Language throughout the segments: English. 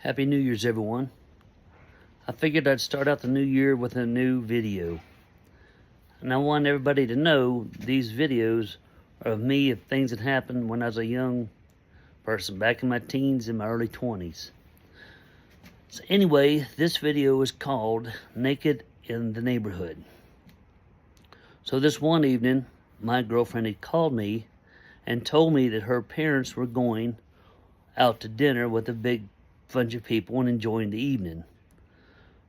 Happy New Year's, everyone. I figured I'd start out the new year with a new video. And I want everybody to know these videos are of me of things that happened when I was a young person, back in my teens and my early 20s. So anyway, this video is called Naked in the Neighborhood. So this one evening, my girlfriend had called me and told me that her parents were going out to dinner with a big bunch of people and enjoying the evening.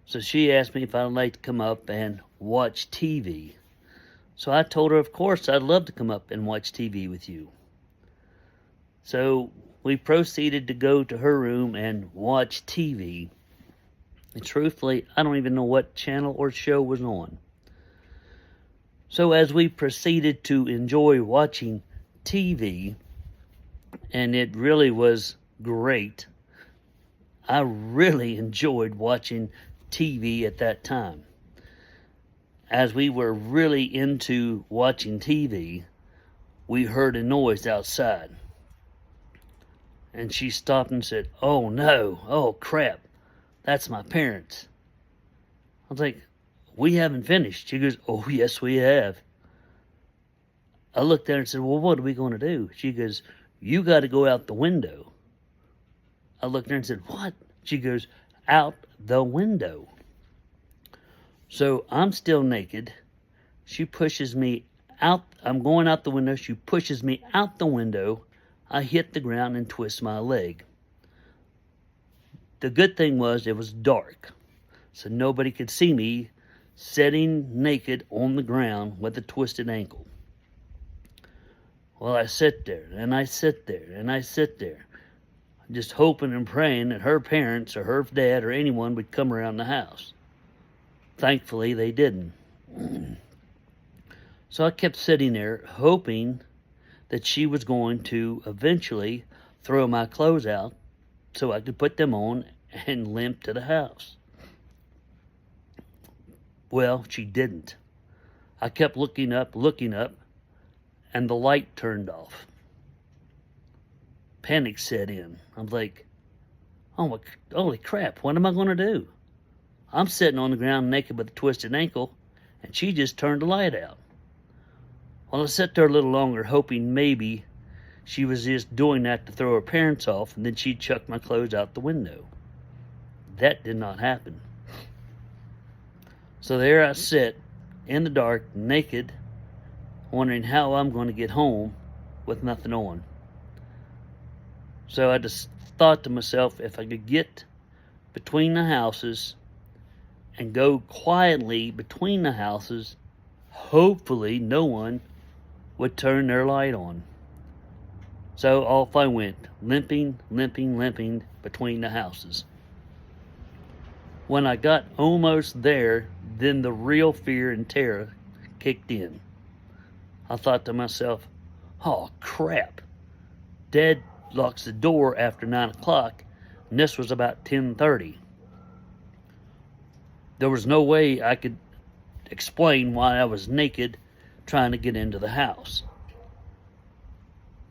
So she asked me if I'd like to come up and watch TV. So I told her, of course, I'd love to come up and watch TV with you. So we proceeded to go to her room and watch TV. And truthfully, I don't even know what channel or show was on. So as we proceeded to enjoy watching TV, and it really was great, I really enjoyed watching TV at that time. As we were really into watching TV, we heard a noise outside. And she stopped and said, "Oh no, oh crap, that's my parents." I was like, "We haven't finished." She goes, "Oh yes, we have." I looked at her and said, "Well, what are we going to do?" She goes, "You got to go out the window." I looked at her and said, "What?" She goes, "Out the window." So I'm still naked. She pushes me out. I'm going out the window. She pushes me out the window. I hit the ground and twist my leg. The good thing was it was dark, so nobody could see me sitting naked on the ground with a twisted ankle. Well, I sit there, and I sit there, and I sit there, just hoping and praying that her parents or her dad or anyone would come around the house. Thankfully, they didn't. So I kept sitting there, hoping that she was going to eventually throw my clothes out so I could put them on and limp to the house. Well, she didn't. I kept looking up, and the light turned off. Panic set in. I'm like, oh, holy crap, what am I going to do? I'm sitting on the ground naked with a twisted ankle, and she just turned the light out. Well, I sat there a little longer, hoping maybe she was just doing that to throw her parents off, and then she'd chuck my clothes out the window. That did not happen. So there I sit, in the dark, naked, wondering how I'm going to get home with nothing on. So I just thought to myself, if I could get between the houses and go quietly between the houses, hopefully no one would turn their light on. So off I went, limping between the houses. When I got almost there, then the real fear and terror kicked in. I thought to myself, oh crap, Dad locks the door after 9 o'clock, and this was about 10:30. There was no way I could explain why I was naked trying to get into the house.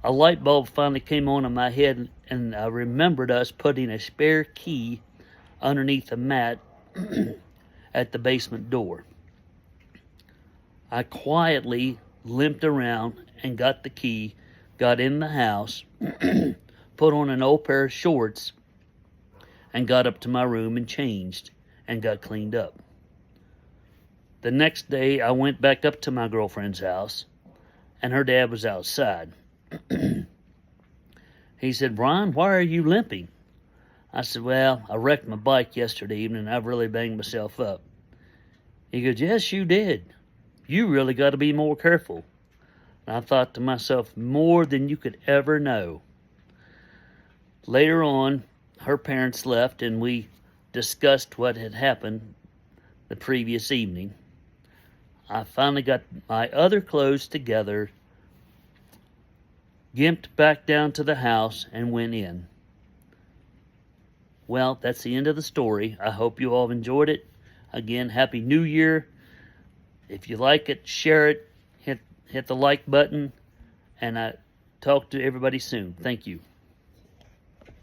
A light bulb finally came on in my head, and I remembered us putting a spare key underneath the mat at the basement door. I quietly limped around and got the key, got in the house, put on an old pair of shorts, and got up to my room and changed and got cleaned up. The next day, I went back up to my girlfriend's house, and her dad was outside. He said, "Brian, why are you limping?" I said, "Well, I wrecked my bike yesterday evening, and I've really banged myself up." He goes, "Yes, you did. You really got to be more careful." And I thought to myself, more than you could ever know. Later on, her parents left, and we discussed what had happened the previous evening. I finally got my other clothes together, gimped back down to the house, and went in. Well, that's the end of the story. I hope you all enjoyed it. Again, Happy New Year. If you like it, share it, hit the like button, and I talk to everybody soon. Thank you.